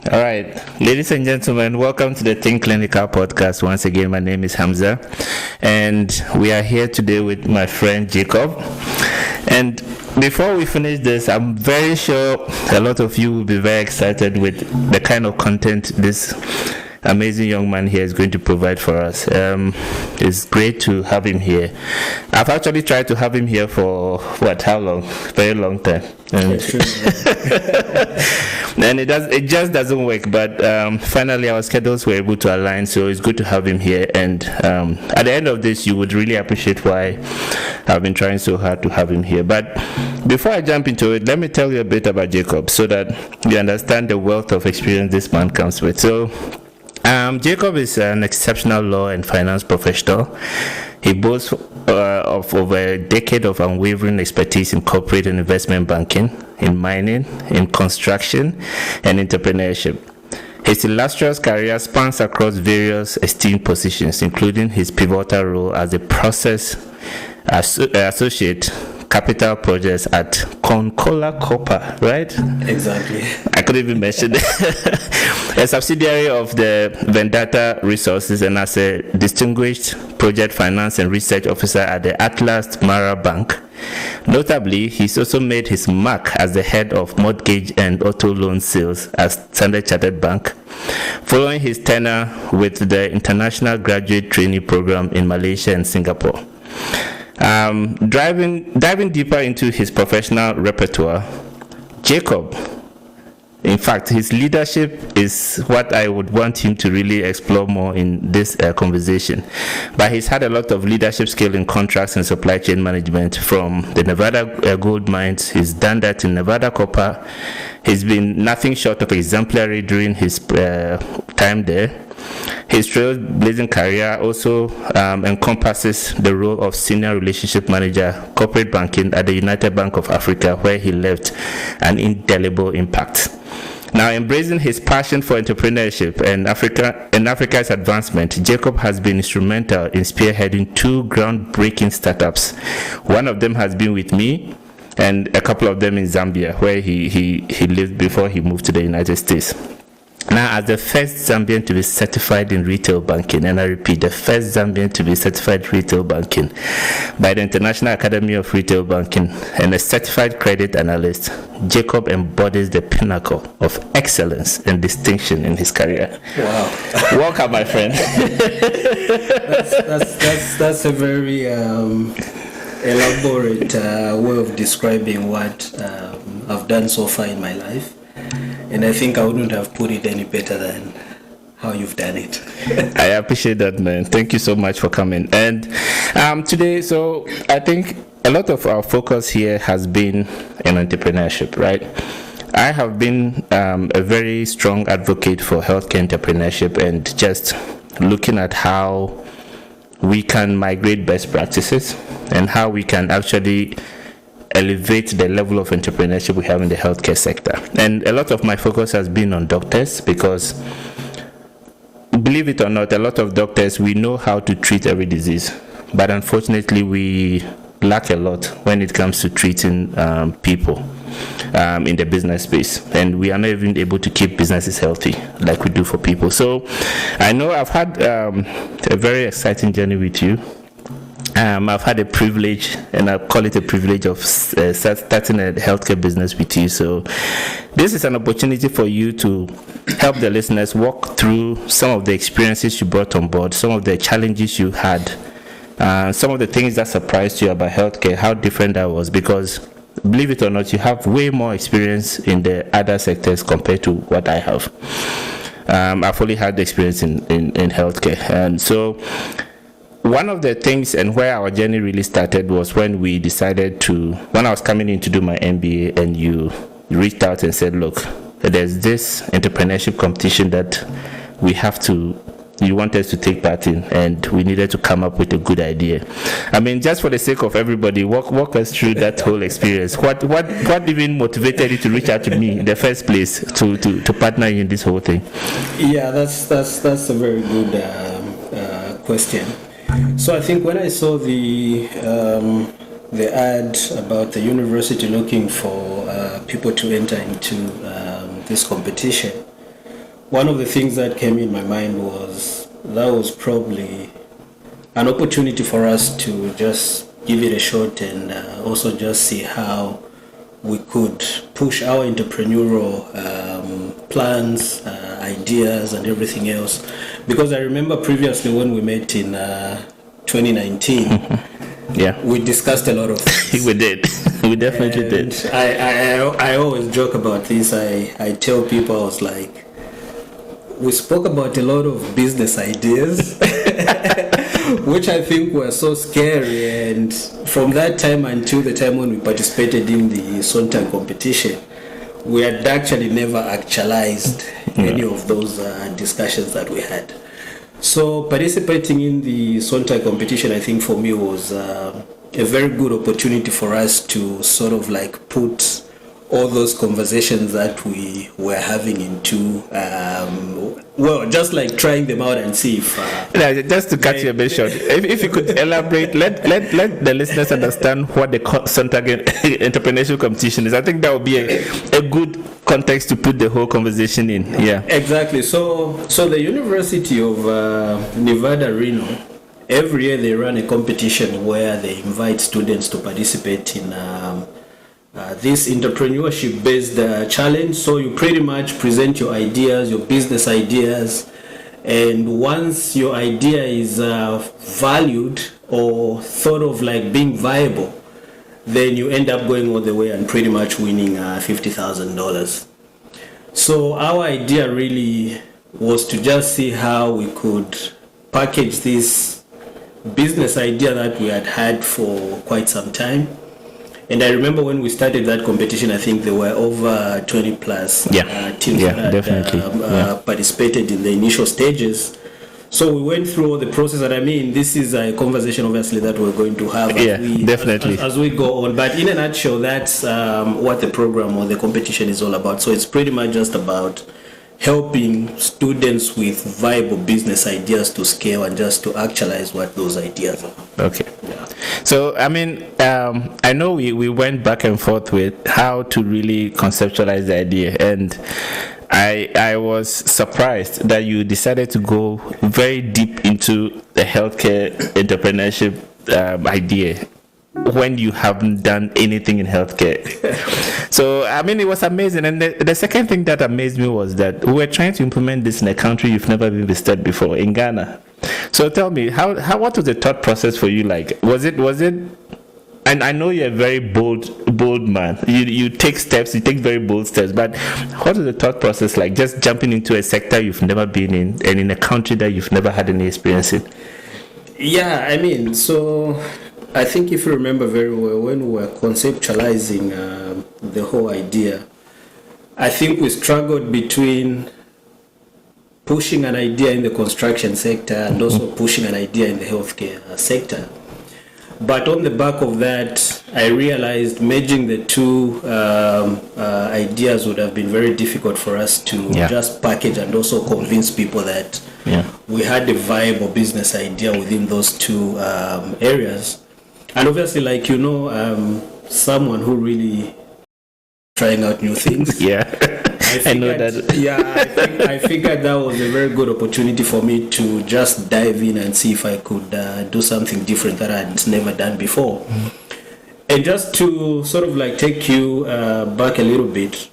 All right, ladies and gentlemen, welcome to the Think Clinical podcast. Once again, my name is Hamza, and we are here today with my friend Jacob. And before we finish this, I'm very sure a lot of you will be very excited with the kind of content this amazing young man here is going to provide for us. It's great to have him here. I've actually tried to have him here for how long? Very long time. And and it just doesn't work. But finally, our schedules were able to align, so it's good to have him here. And at the end of this, you would really appreciate why I've been trying so hard to have him here. But before I jump into it, let me tell you a bit about Jacob so that you understand the wealth of experience this man comes with. So Jacob is an exceptional law and finance professional. He boasts of over a decade of unwavering expertise in corporate and investment banking, in mining, in construction, and entrepreneurship. His illustrious career spans across various esteemed positions, including his pivotal role as a process associate capital projects at Concola Copper, right? Exactly. I couldn't even mention it. A subsidiary of the Vendetta Resources, and as a distinguished project finance and research officer at the Atlas Mara Bank. Notably, he's also made his mark as the head of mortgage and auto loan sales at Standard Chartered Bank, following his tenure with the International Graduate Trainee Program in Malaysia and Singapore. Diving deeper into his professional repertoire, Jacob, in fact, his leadership is what I would want him to really explore more in this conversation. But he's had a lot of leadership skill in contracts and supply chain management from the Nevada gold mines. He's done that in Nevada Copper. He's been nothing short of exemplary during his time there. His trailblazing career also encompasses the role of Senior Relationship Manager, Corporate Banking at the United Bank of Africa, where he left an indelible impact. Now, embracing his passion for entrepreneurship and Africa's advancement, Jacob has been instrumental in spearheading two groundbreaking startups. One of them has been with me, and a couple of them in Zambia, where he lived before he moved to the United States. Now, as the first Zambian to be certified in retail banking, and I repeat, the first Zambian to be certified in retail banking by the International Academy of Retail Banking, and a certified credit analyst, Jacob embodies the pinnacle of excellence and distinction in his career. Wow. Welcome, my friend. That's a very elaborate way of describing what I've done so far in my life. And I think I wouldn't have put it any better than how you've done it. I appreciate that, man. Thank you so much for coming. And today, so I think a lot of our focus here has been in entrepreneurship, right? I have been a very strong advocate for healthcare entrepreneurship and just looking at how we can migrate best practices and how we can actually elevate the level of entrepreneurship we have in the healthcare sector. And a lot of my focus has been on doctors because, believe it or not, a lot of doctors, we know how to treat every disease, but unfortunately we lack a lot when it comes to treating people in the business space, and we are not even able to keep businesses healthy like we do for people. So I know I've had a very exciting journey with you. I've had a privilege, and I call it a privilege, of starting a healthcare business with you. So this is an opportunity for you to help the listeners walk through some of the experiences you brought on board, some of the challenges you had, some of the things that surprised you about healthcare, how different that was, because believe it or not, you have way more experience in the other sectors compared to what I have. I've only had the experience in healthcare. And so one of the things and where our journey really started was when we decided when I was coming in to do my MBA, and you reached out and said, look, there's this entrepreneurship competition that you want us to take part in, and we needed to come up with a good idea. I mean, just for the sake of everybody, walk us through that whole experience. What even motivated you to reach out to me in the first place to partner in this whole thing? Yeah, that's a very good question. So I think when I saw the ad about the university looking for people to enter into this competition, one of the things that came in my mind was that was probably an opportunity for us to just give it a shot and also just see how we could push our entrepreneurial plans, ideas, and everything else. Because I remember previously when we met in 2019, yeah, we discussed a lot of things. We did. We definitely did. I always joke about this. I tell people, I was like, we spoke about a lot of business ideas, which I think were so scary. And from that time until the time when we participated in the Sontag competition, we had actually never actualized any of those discussions that we had. So participating in the Sontag competition, I think for me was a very good opportunity for us to sort of like put all those conversations that we were having into, well, just like trying them out and see if... just to cut you a bit short, if you could elaborate, let the listeners understand what the Sontag entrepreneurship competition is. I think that would be a good context to put the whole conversation in. Yeah, exactly. So the University of Nevada, Reno, every year they run a competition where they invite students to participate in this entrepreneurship-based challenge. So you pretty much present your ideas, your business ideas, and once your idea is valued or thought of like being viable, then you end up going all the way and pretty much winning $50,000. So our idea really was to just see how we could package this business idea that we had for quite some time. And I remember when we started that competition, I think there were over 20 plus teams that participated in the initial stages. So we went through all the process, and I mean, this is a conversation obviously that we're going to have as we go on. But in a nutshell, that's what the program or the competition is all about. So it's pretty much just about helping students with viable business ideas to scale and just to actualize what those ideas are. Okay. Yeah. So, I mean, I know we went back and forth with how to really conceptualize the idea, and I was surprised that you decided to go very deep into the healthcare entrepreneurship idea when you haven't done anything in healthcare. So, I mean, it was amazing. And the second thing that amazed me was that we were trying to implement this in a country you've never visited before, in Ghana. So tell me, what was the thought process for you like? Was it, and I know you're a very bold man. You take very bold steps, but what was the thought process like, just jumping into a sector you've never been in and in a country that you've never had any experience in? Yeah, I mean, so I think if you remember very well, when we were conceptualizing the whole idea, I think we struggled between pushing an idea in the construction sector and also pushing an idea in the healthcare sector. But on the back of that, I realized merging the two ideas would have been very difficult for us to just package and also convince people that we had a viable business idea within those two areas. And obviously, like, you know, someone who really trying out new things. I know that. I figured that was a very good opportunity for me to just dive in and see if I could do something different that I'd never done before. And just to sort of like take you back a little bit,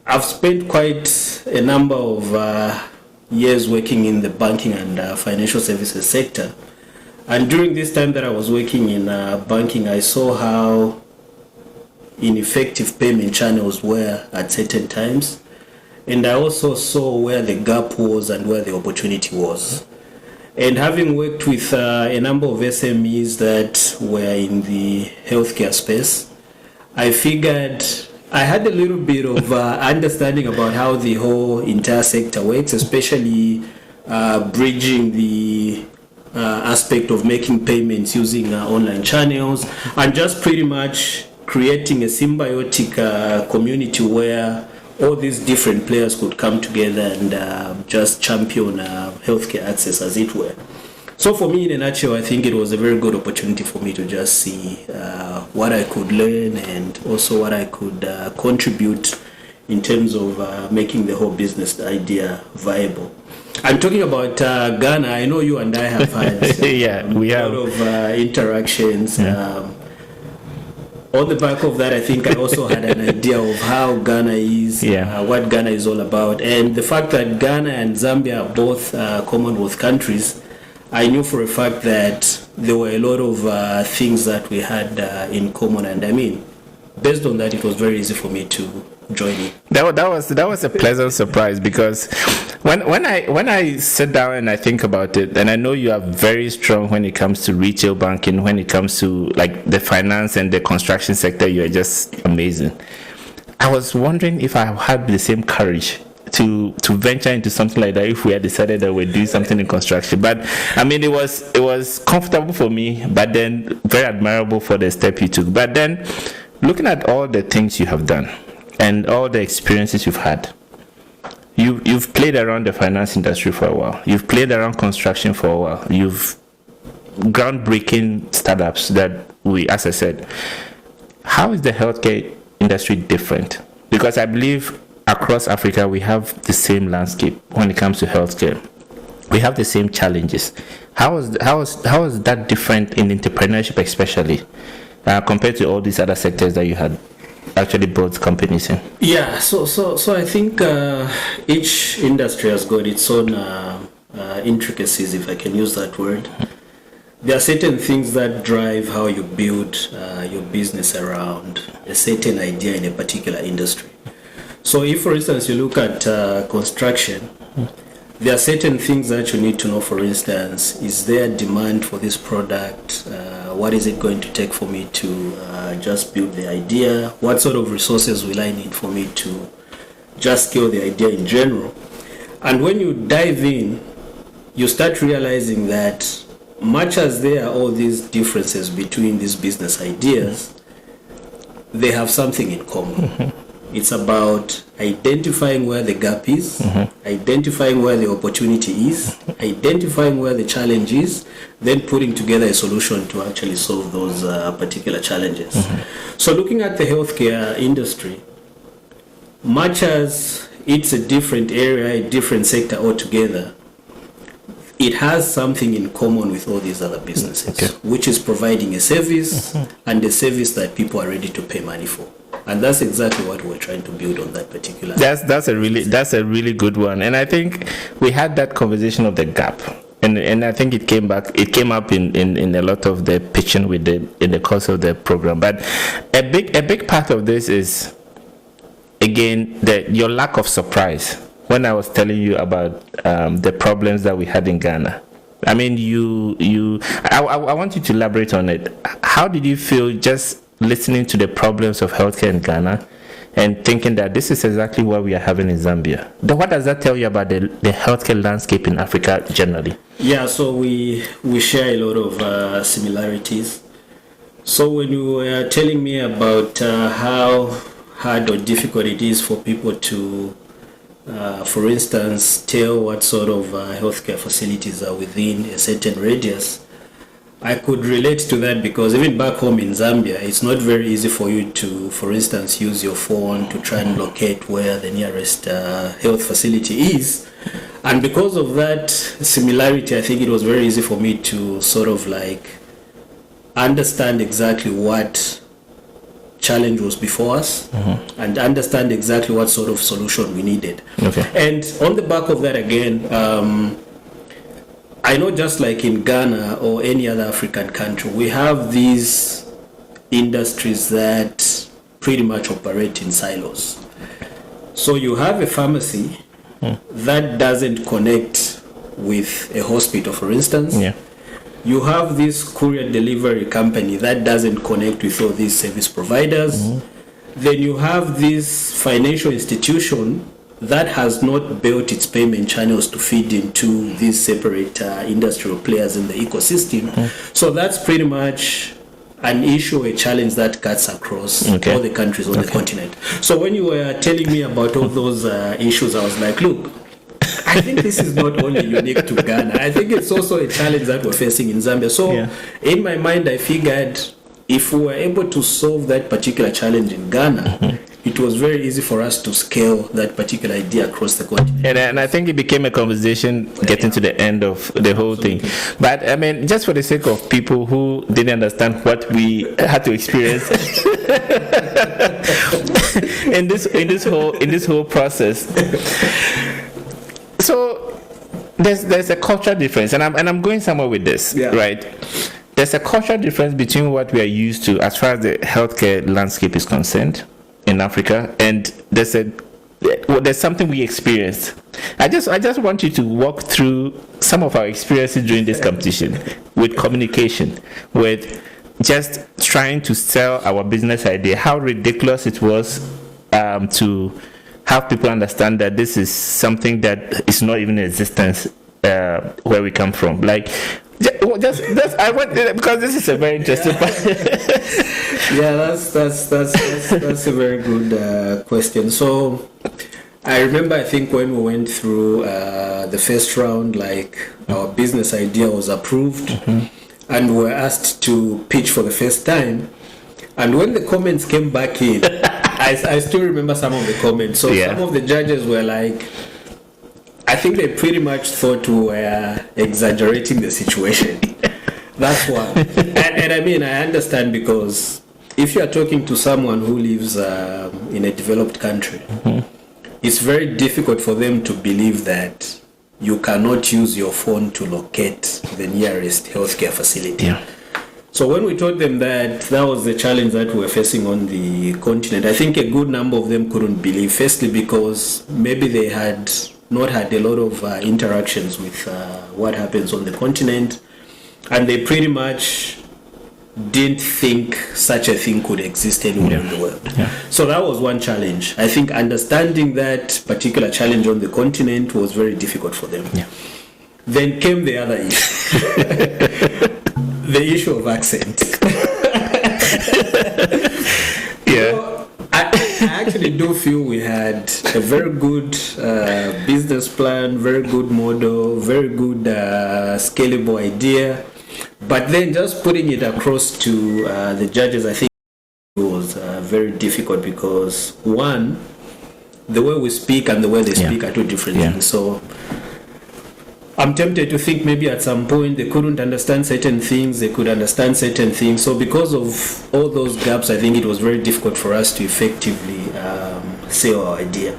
I've spent quite a number of years working in the banking and financial services sector. And during this time that I was working in banking, I saw how ineffective payment channels were at certain times, and I also saw where the gap was and where the opportunity was. And having worked with a number of SMEs that were in the healthcare space, I figured I had a little bit of understanding about how the whole entire sector works, especially bridging the aspect of making payments using online channels, and just pretty much creating a symbiotic community where all these different players could come together and just champion healthcare access, as it were. So for me, in a nutshell, I think it was a very good opportunity for me to just see what I could learn and also what I could contribute in terms of making the whole business idea viable. I'm talking about Ghana. I know you and I have had we a have lot of interactions. On the back of that, I think I also had an idea of how Ghana is, what Ghana is all about. And the fact that Ghana and Zambia are both Commonwealth countries, I knew for a fact that there were a lot of things that we had in common. And I mean, based on that, it was very easy for me to join in. That was a pleasant surprise, because when I sit down and I think about it, and I know you are very strong when it comes to retail banking, when it comes to like the finance and the construction sector, you are just amazing. I was wondering if I had the same courage to venture into something like that if we had decided that we'd do something in construction. But I mean, it was comfortable for me, but then very admirable for the step you took. But then, looking at all the things you have done and all the experiences you've had, you've played around the finance industry for a while. You've played around construction for a while. You've groundbreaking startups that as I said, how is the healthcare industry different? Because I believe across Africa we have the same landscape when it comes to healthcare. We have the same challenges. How is that different in entrepreneurship, especially compared to all these other sectors that you had actually built companies in? Yeah, so I think each industry has got its own intricacies, if I can use that word. There are certain things that drive how you build your business around a certain idea in a particular industry. So if, for instance, you look at construction, there are certain things that you need to know. For instance, is there demand for this product? What is it going to take for me to just build the idea? What sort of resources will I need for me to just scale the idea in general? And when you dive in, you start realizing that much as there are all these differences between these business ideas, they have something in common. It's about identifying where the gap is, identifying where the opportunity is, identifying where the challenge is, then putting together a solution to actually solve those particular challenges. So looking at the healthcare industry, much as it's a different area, a different sector altogether, it has something in common with all these other businesses, which is providing a service and a service that people are ready to pay money for. And that's exactly what we're trying to build on that particular. That's a really good one. And I think we had that conversation of the gap. And I think it came up in a lot of the pitching we did in the course of the program. But a big part of this is, again, your lack of surprise. When I was telling you about the problems that we had in Ghana, I mean, I want you to elaborate on it. How did you feel just listening to the problems of healthcare in Ghana and thinking that this is exactly what we are having in Zambia? What does that tell you about the healthcare landscape in Africa generally? Yeah, so we share a lot of similarities. So when you were telling me about how hard or difficult it is for people to, for instance, tell what sort of healthcare facilities are within a certain radius, I could relate to that, because even back home in Zambia, it's not very easy for you to, for instance, use your phone to try and locate where the nearest health facility is. And because of that similarity, I think it was very easy for me to sort of like understand exactly what challenge was before us and understand exactly what sort of solution we needed. And on the back of that again, I know just like in Ghana or any other African country, we have these industries that pretty much operate in silos. So you have a pharmacy that doesn't connect with a hospital, for instance. You have this courier delivery company that doesn't connect with all these service providers. Then you have this financial institution that has not built its payment channels to feed into these separate industrial players in the ecosystem. So that's pretty much an issue, a challenge that cuts across all the countries on the continent. So when you were telling me about all those issues, I was like, look, I think this is not only unique to Ghana. I think it's also a challenge that we're facing in Zambia. So in my mind, I figured if we were able to solve that particular challenge in Ghana, it was very easy for us to scale that particular idea across the continent. And I think it became a conversation getting to the end of the whole thing. But I mean, just for the sake of people who didn't understand what we had to experience in this whole process. So there's a cultural difference, and I'm going somewhere with this, right? There's a cultural difference between what we are used to as far as the healthcare landscape is concerned in Africa, and there's something we experienced. I just want you to walk through some of our experiences during this competition with communication, with just trying to sell our business idea, how ridiculous it was to have people understand that this is something that is not even in existence where we come from. Like, I want, because this is a very interesting part. Yeah, that's a very good question. So I remember, I think when we went through the first round, like our business idea was approved, and we were asked to pitch for the first time. And when the comments came back in, I still remember some of the comments. So some of the judges were like, I think they pretty much thought we were exaggerating the situation. That's one. And I mean, I understand, because if you are talking to someone who lives in a developed country, it's very difficult for them to believe that you cannot use your phone to locate the nearest healthcare facility. Yeah. So when we told them that was the challenge that we were facing on the continent, I think a good number of them couldn't believe. Firstly, because maybe they had not had a lot of interactions with what happens on the continent, and they pretty much didn't think such a thing could exist anywhere in the world. So that was one challenge. I think understanding that particular challenge on the continent was very difficult for them. Then came the other issue. The issue of accent. So I actually do feel we had a very good business plan, very good model, very good scalable idea. But then just putting it across to the judges, I think it was very difficult, because one, the way we speak and the way they speak are two different things. So I'm tempted to think maybe at some point they couldn't understand certain things, they could understand certain things. So because of all those gaps, I think it was very difficult for us to effectively sell our idea.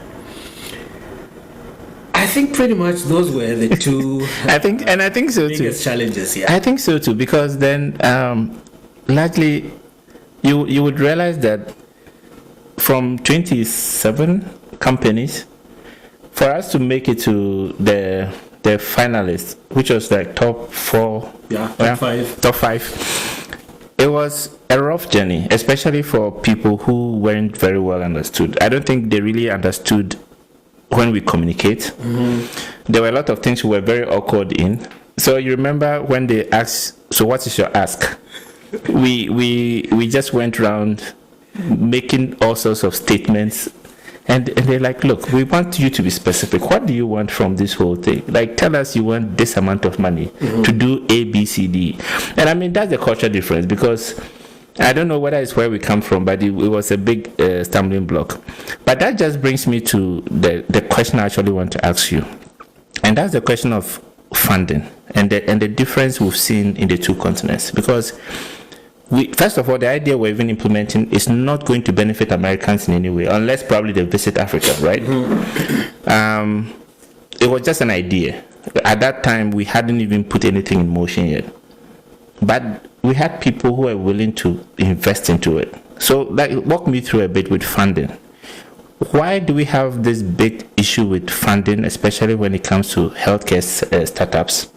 I think pretty much those were the two I think so biggest too. Challenges. I think so too, because then largely you would realize that from 27 companies, for us to make it to the finalists, which was like top 4, top 5, it was a rough journey, especially for people who weren't very well understood. I don't think they really understood when we communicate. There were a lot of things we were very awkward in. So you remember when they asked, so what is your ask? We just went around making all sorts of statements, and they're like, look, we want you to be specific. What do you want from this whole thing? Like, tell us you want this amount of money to do A, B, C, D. And I mean, that's the culture difference, because I don't know whether it's where we come from, but it was a big stumbling block. But that just brings me to the question I actually want to ask you. And that's the question of funding and the difference we've seen in the two continents. Because first of all, the idea we're even implementing is not going to benefit Americans in any way, unless probably they visit Africa, right? It was just an idea. At that time, we hadn't even put anything in motion yet. But we had people who were willing to invest into it. So, like, walk me through a bit with funding. Why do we have this big issue with funding, especially when it comes to healthcare startups?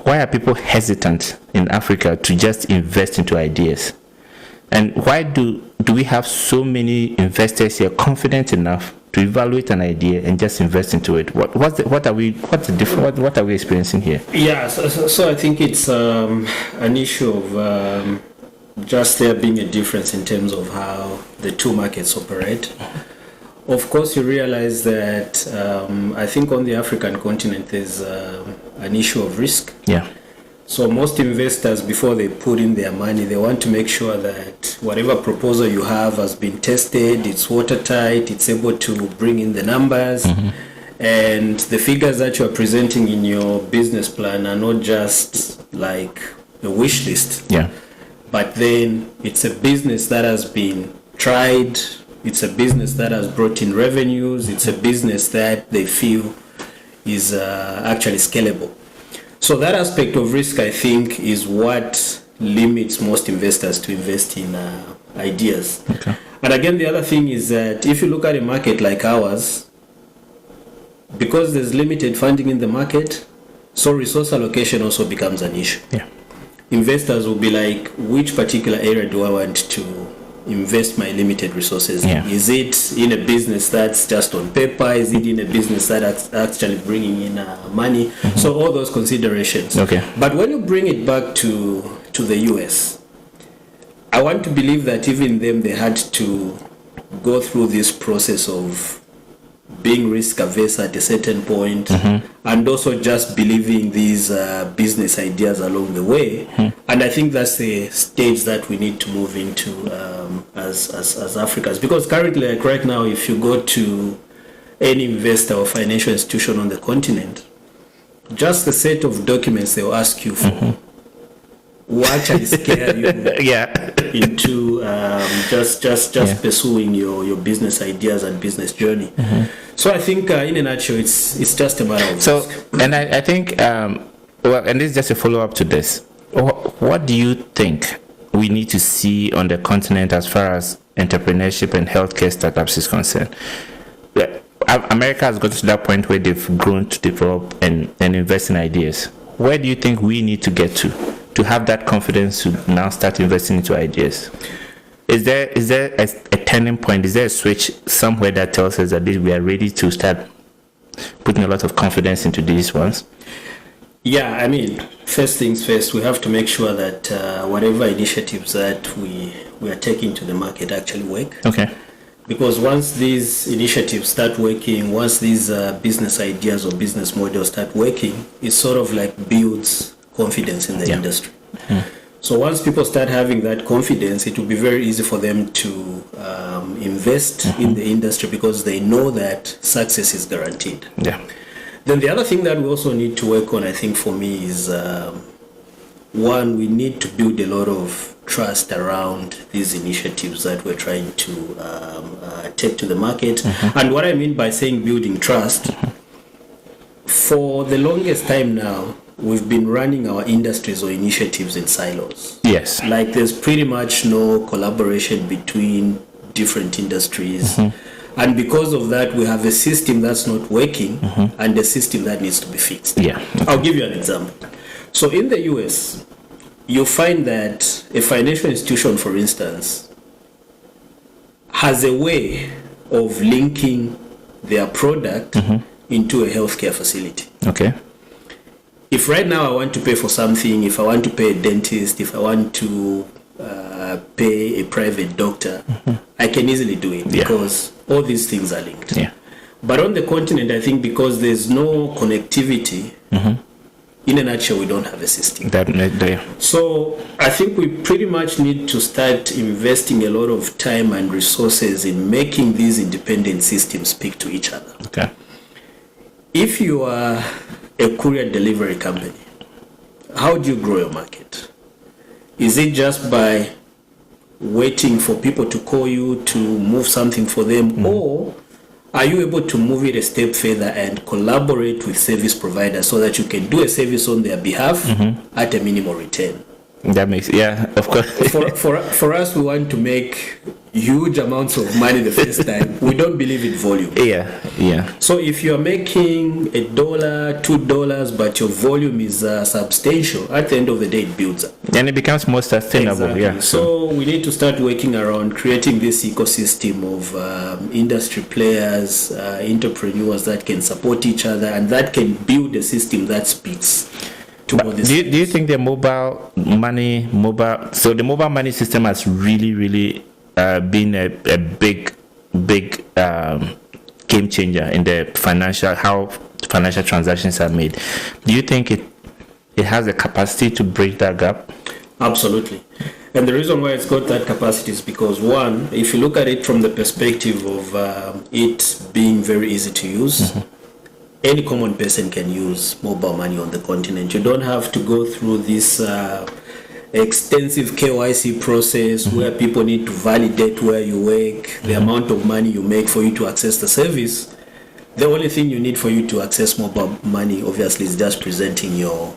Why are people hesitant in Africa to just invest into ideas? And why do we have so many investors here confident enough to evaluate an idea and just invest into it? What are we experiencing here? Yeah, so I think it's an issue of just there being a difference in terms of how the two markets operate. Of course, you realize that I think on the African continent there's an issue of risk. Yeah. So most investors, before they put in their money, they want to make sure that whatever proposal you have has been tested, it's watertight, it's able to bring in the numbers, and the figures that you are presenting in your business plan are not just like a wish list. Yeah. But then it's a business that has been tried, it's a business that has brought in revenues, it's a business that they feel is actually scalable. So that aspect of risk, I think, is what limits most investors to invest in ideas. Okay. And again, the other thing is that if you look at a market like ours, because there's limited funding in the market, so resource allocation also becomes an issue. Yeah. Investors will be like, which particular area do I want to invest my limited resources in? Yeah. Is it in a business that's just on paper? Is it in a business that's actually bringing in money? So all those considerations. Okay. But when you bring it back to the US, I want to believe that even them, they had to go through this process of being risk averse at a certain point, and also just believing these business ideas along the way. And I think that's the stage that we need to move into as Africans, because currently, like right now, if you go to any investor or financial institution on the continent, just the set of documents they'll ask you for will actually scare you into just pursuing your business ideas and business journey. So I think in a nutshell, it's just a matter of risk. And I think well, and this is just a follow-up to this. What do you think we need to see on the continent as far as entrepreneurship and healthcare startups is concerned? America has gotten to that point where they've grown to develop and invest in ideas. Where do you think we need to get to have that confidence to now start investing into ideas? Is there a turning point? Is there a switch somewhere that tells us that we are ready to start putting a lot of confidence into these ones? Yeah, I mean, first things first, we have to make sure that whatever initiatives that we are taking to the market actually work. Okay. Because once these initiatives start working, once these business ideas or business models start working, it sort of like builds confidence in the industry. So once people start having that confidence, it will be very easy for them to invest in the industry because they know that success is guaranteed. Yeah. Then the other thing that we also need to work on, I think for me, is one, we need to build a lot of trust around these initiatives that we're trying to take to the market. And what I mean by saying building trust, for the longest time now, we've been running our industries or initiatives in silos. Yes. Like there's pretty much no collaboration between different industries. And because of that, we have a system that's not working and a system that needs to be fixed. Yeah. Okay. I'll give you an example. So in the US, you find that a financial institution, for instance, has a way of linking their product into a healthcare facility. Okay. If right now I want to pay for something, if I want to pay a dentist, if I want to pay a private doctor, I can easily do it because all these things are linked. Yeah. But on the continent, I think because there's no connectivity, in a nutshell, we don't have a system. So I think we pretty much need to start investing a lot of time and resources in making these independent systems speak to each other. Okay. If you are a courier delivery company, how do you grow your market? Is it just by waiting for people to call you to move something for them, or are you able to move it a step further and collaborate with service providers so that you can do a service on their behalf at a minimal return? That makes, of course. For us, we want to make huge amounts of money the first time. We don't believe in volume. Yeah. So if you're making $1, $2, but your volume is substantial, at the end of the day, it builds up. And it becomes more sustainable. Exactly. Yeah. So we need to start working around creating this ecosystem of industry players, entrepreneurs that can support each other and that can build a system that speaks. Do you think the mobile money system has really been a big game changer in the how financial transactions are made? Do you think it has the capacity to bridge that gap? Absolutely. And the reason why it's got that capacity is because, one, if you look at it from the perspective of it being very easy to use, any common person can use mobile money on the continent. You don't have to go through this extensive KYC process where people need to validate where you work, the amount of money you make for you to access the service. The only thing you need for you to access mobile money, obviously, is just presenting your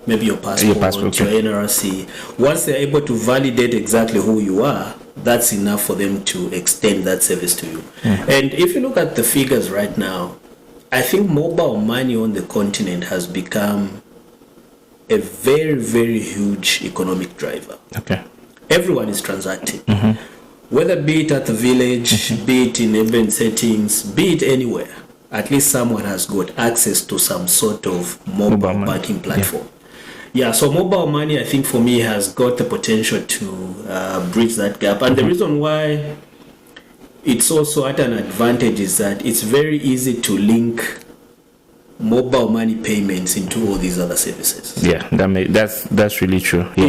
maybe your passport, your NRC. Once they're able to validate exactly who you are, that's enough for them to extend that service to you. And if you look at the figures right now, I think mobile money on the continent has become a very, very huge economic driver. Okay. Everyone is transacting. Whether be it at the village, be it in urban settings, be it anywhere, at least someone has got access to some sort of mobile banking platform. Yeah, so mobile money, I think for me, has got the potential to bridge that gap. And the reason why it's also at an advantage is that it's very easy to link mobile money payments into all these other services. Yeah, that's really true. Yeah.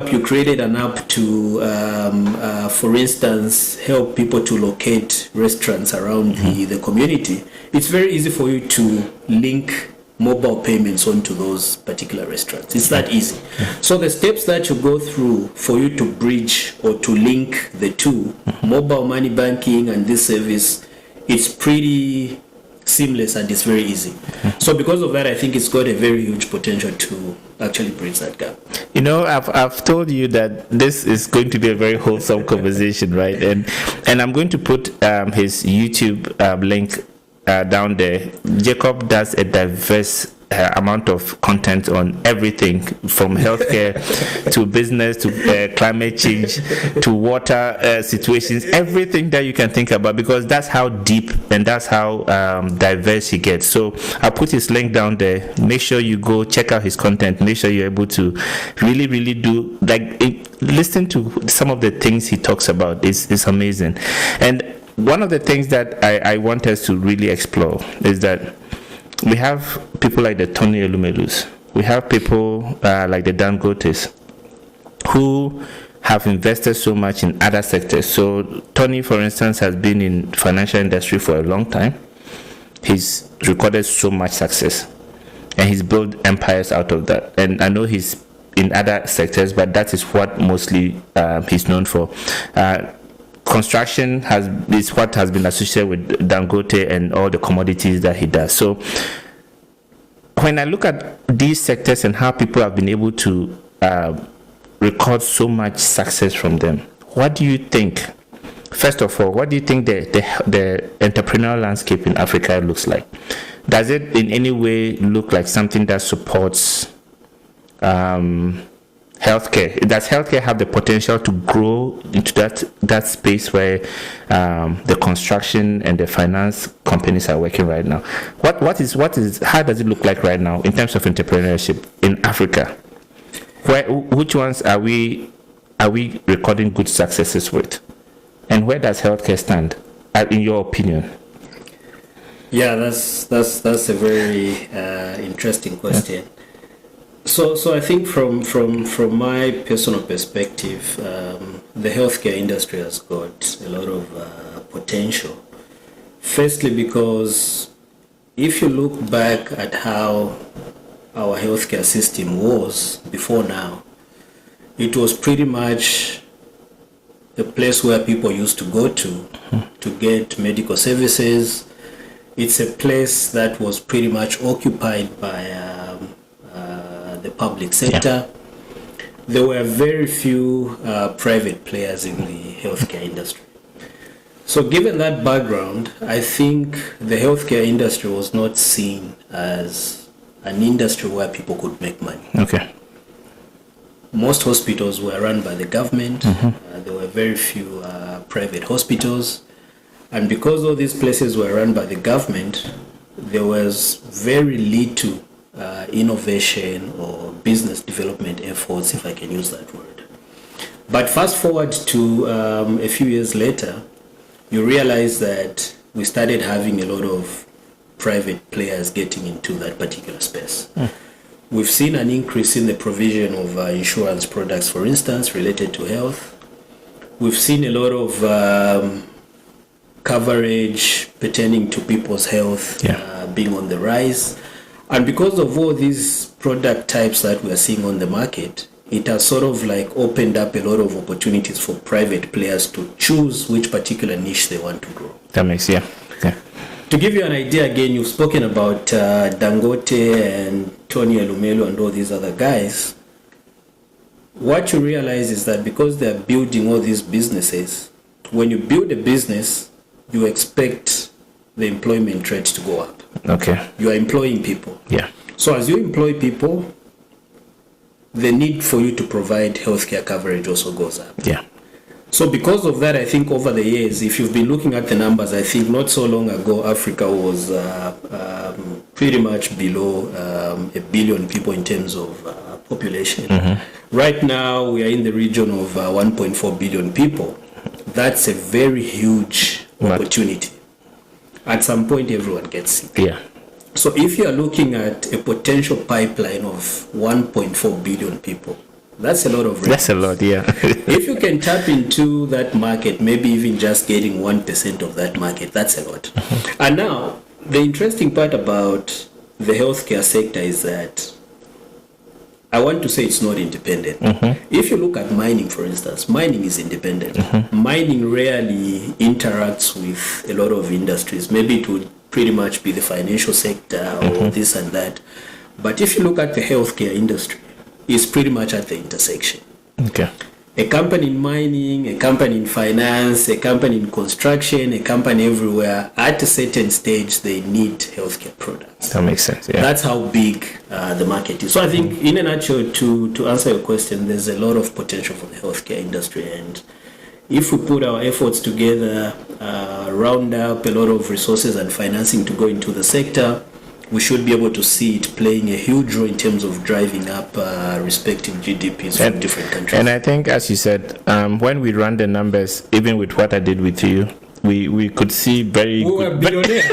If you created an app to, for instance, help people to locate restaurants around the community, it's very easy for you to link mobile payments onto those particular restaurants. It's that easy. So the steps that you go through for you to bridge or to link the two, mobile money banking and this service, it's pretty seamless and it's very easy. So because of that, I think it's got a very huge potential to actually bridge that gap. You know, I've told you that this is going to be a very wholesome conversation, right? And I'm going to put his YouTube link down there. Jacob does a diverse amount of content on everything from healthcare to business to climate change to water situations, everything that you can think about, because that's how deep and that's how diverse he gets. So I'll put his link down there. Make sure you go check out his content. Make sure you're able to really do listen to some of the things he talks about. It's amazing. And one of the things that I want us to really explore is that we have people like the Tony Elumelus. We have people like the Dangotes who have invested so much in other sectors. So Tony, for instance, has been in financial industry for a long time. He's recorded so much success and he's built empires out of that. And I know he's in other sectors, but that is what mostly he's known for. Construction is what has been associated with Dangote and all the commodities that he does. So when I look at these sectors and how people have been able to record so much success from them, what do you think? First of all, what do you think the entrepreneurial landscape in Africa looks like? Does it in any way look like something that supports healthcare? Does healthcare have the potential to grow into that space where the construction and the finance companies are working right now? What is how does it look like right now in terms of entrepreneurship in Africa? Which ones are we recording good successes with, and where does healthcare stand, in your opinion? Yeah, that's a very interesting question. So I think from my personal perspective, the healthcare industry has got a lot of potential. Firstly, because if you look back at how our healthcare system was before now, it was pretty much the place where people used to go to get medical services. It's a place that was pretty much occupied by the public sector. There were very few private players in the healthcare industry. So given that background, I think the healthcare industry was not seen as an industry where people could make money. Okay. Most hospitals were run by the government. There were very few private hospitals. And because all these places were run by the government, there was very little innovation or business development efforts, if I can use that word. But fast forward to a few years later, you realize that we started having a lot of private players getting into that particular space. We've seen an increase in the provision of insurance products, for instance, related to health. We've seen a lot of coverage pertaining to people's health being on the rise. And because of all these product types that we are seeing on the market, it has sort of like opened up a lot of opportunities for private players to choose which particular niche they want to grow. That makes, yeah. To give you an idea, again, you've spoken about Dangote and Tony Elumelu and all these other guys. What you realize is that because they're building all these businesses, when you build a business, you expect the employment rate to go up. Okay. You are employing people. Yeah. So as you employ people, the need for you to provide healthcare coverage also goes up. Yeah. So because of that, I think over the years, if you've been looking at the numbers, I think not so long ago, Africa was pretty much below 1 billion people in terms of population. Right now, we are in the region of 1.4 billion people. That's a very huge opportunity. At some point, everyone gets sick. Yeah. So if you are looking at a potential pipeline of 1.4 billion people, that's a lot of revenues. That's a lot, yeah. If you can tap into that market, maybe even just getting 1% of that market, that's a lot. And now, the interesting part about the healthcare sector is that I want to say it's not independent. If you look at mining, for instance, mining is independent. Mining rarely interacts with a lot of industries. Maybe it would pretty much be the financial sector or this and that. But if you look at the healthcare industry, it's pretty much at the intersection. Okay. A company in mining, a company in finance, a company in construction, a company everywhere, at a certain stage, they need healthcare products. That makes sense, yeah. That's how big the market is. So I think, in a nutshell, to answer your question, there's a lot of potential for the healthcare industry. And if we put our efforts together, round up a lot of resources and financing to go into the sector, we should be able to see it playing a huge role in terms of driving up respective GDPs from different countries. And I think, as you said, when we run the numbers, even with what I did with you, we could see very we were billionaires.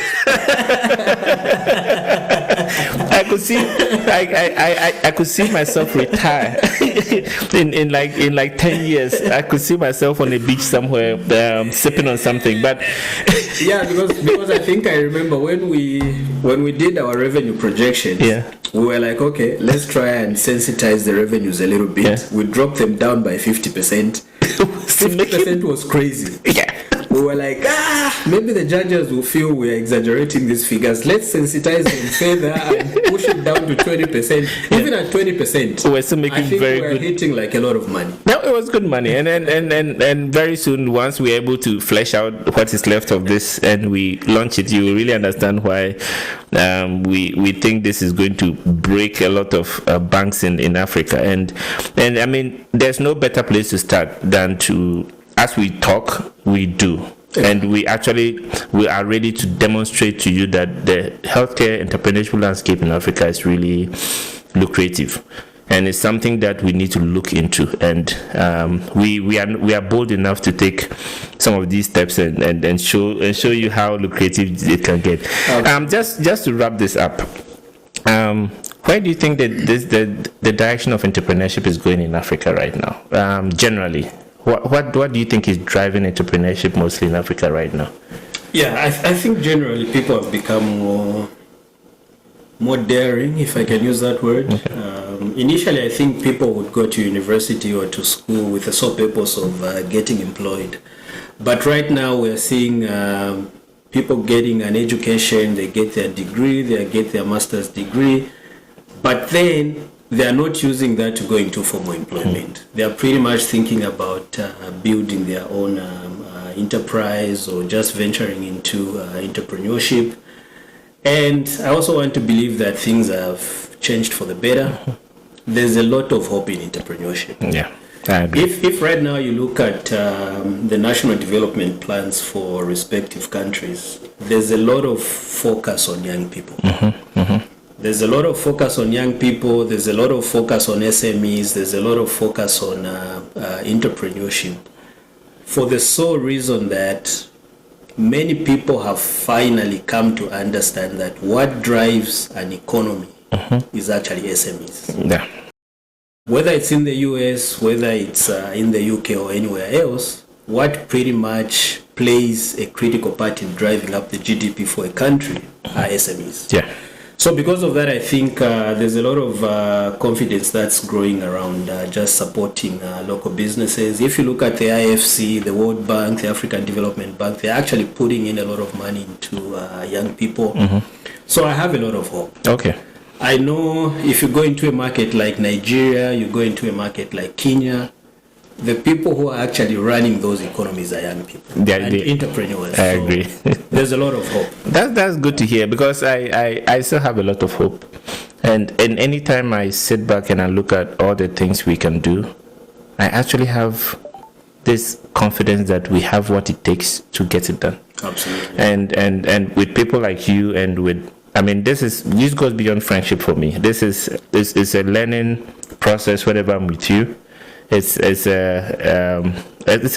I could see myself retire in like 10 years. I could see myself on a beach somewhere sipping on something. But yeah, because I think I remember when we did our revenue projections, we were like, okay, let's try and sensitize the revenues a little bit. We dropped them down by 50%. 50% was crazy. Yeah. We were like, maybe the judges will feel we're exaggerating these figures. Let's sensitize them further and push it down to 20%. Even at 20%, we're still making I think very we're good. hitting like a lot of money. No, it was good money, and very soon, once we're able to flesh out what is left of this and we launch it, you will really understand why we think this is going to break a lot of banks in Africa. And I mean, there's no better place to start than to, as we talk, we do. And we are ready to demonstrate to you that the healthcare entrepreneurship landscape in Africa is really lucrative, and it's something that we need to look into. And we are bold enough to take some of these steps and show you how lucrative it can get. Just to wrap this up, where do you think that the direction of entrepreneurship is going in Africa right now? Generally. What do you think is driving entrepreneurship mostly in Africa right now? Yeah, I think generally people have become more daring, if I can use that word. Okay. Initially, I think people would go to university or to school with the sole purpose of getting employed. But right now we're seeing people getting an education, they get their degree, they get their master's degree, but then they are not using that to go into formal employment. They are pretty much thinking about building their own enterprise or just venturing into entrepreneurship. And I also want to believe that things have changed for the better. There's a lot of hope in entrepreneurship. Yeah, I agree. If right now you look at the national development plans for respective countries, there's a lot of focus on young people. There's a lot of focus on young people. There's a lot of focus on SMEs. There's a lot of focus on entrepreneurship, for the sole reason that many people have finally come to understand that what drives an economy is actually SMEs. Yeah. Whether it's in the US, whether it's in the UK or anywhere else, what pretty much plays a critical part in driving up the GDP for a country are SMEs. Yeah. So because of that, I think there's a lot of confidence that's growing around just supporting local businesses. If you look at the IFC, the World Bank, the African Development Bank, they're actually putting in a lot of money into young people. So I have a lot of hope. Okay. I know if you go into a market like Nigeria, you go into a market like Kenya, the people who are actually running those economies are young people and entrepreneurs. I agree. There's a lot of hope. That's good to hear, because I still have a lot of hope. And anytime I sit back and I look at all the things we can do, I actually have this confidence that we have what it takes to get it done. Absolutely. And with people like you, and with, I mean, this goes beyond friendship for me. This is a learning process whenever I'm with you. It's a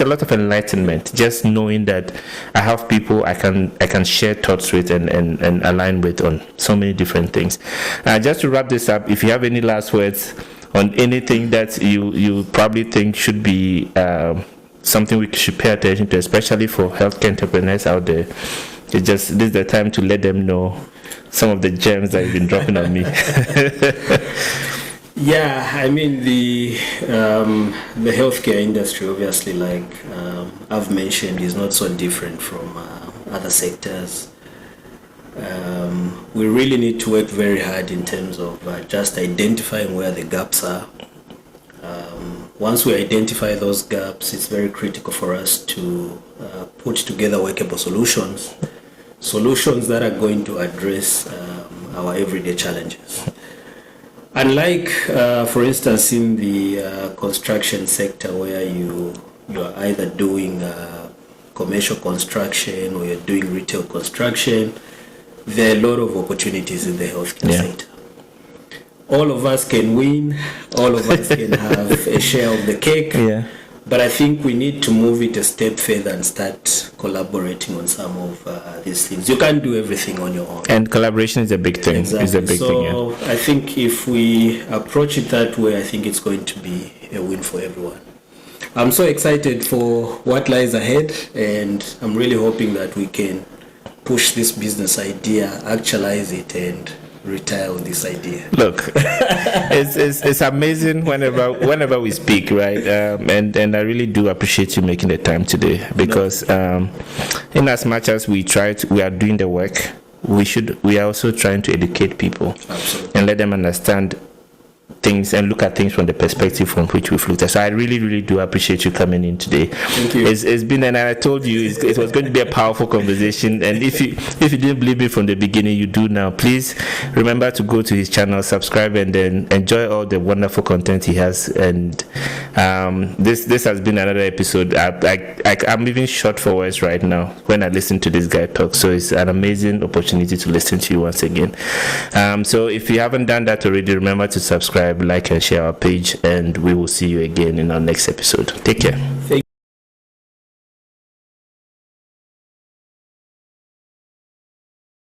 lot of enlightenment, just knowing that I have people I can share thoughts with and align with on so many different things. Just to wrap this up, if you have any last words on anything that you probably think should be something we should pay attention to, especially for healthcare entrepreneurs out there, this is the time to let them know some of the gems that you've been dropping on me. Yeah, I mean the healthcare industry, obviously, like I've mentioned, is not so different from other sectors. We really need to work very hard in terms of just identifying where the gaps are. Once we identify those gaps, it's very critical for us to put together workable solutions that are going to address our everyday challenges. Unlike, for instance, in the construction sector, where you are either doing commercial construction or you're doing retail construction, there are a lot of opportunities in the healthcare sector. All of us can win, all of us can have a share of the cake. Yeah. But I think we need to move it a step further and start collaborating on some of these things. You can't do everything on your own. And collaboration is a big thing. Exactly. Is a big thing. Yeah. I think if we approach it that way, I think it's going to be a win for everyone. I'm so excited for what lies ahead, and I'm really hoping that we can push this business idea, actualize it, and retire on this idea. Look, it's amazing whenever we speak, right? And I really do appreciate you making the time today, because in as much as we are doing the work, we are also trying to educate people. Absolutely. And let them understand things and look at things from the perspective from which we've looked at. So I really, really do appreciate you coming in today. Thank you. It's been, and I told you it was going to be a powerful conversation. And if you didn't believe me from the beginning, you do now. Please remember to go to his channel, subscribe, and then enjoy all the wonderful content he has. And this has been another episode. I'm even short for words right now when I listen to this guy talk. So it's an amazing opportunity to listen to you once again. So if you haven't done that already, remember to subscribe, like, and share our page, and we will see you again in our next episode. Take care. Thank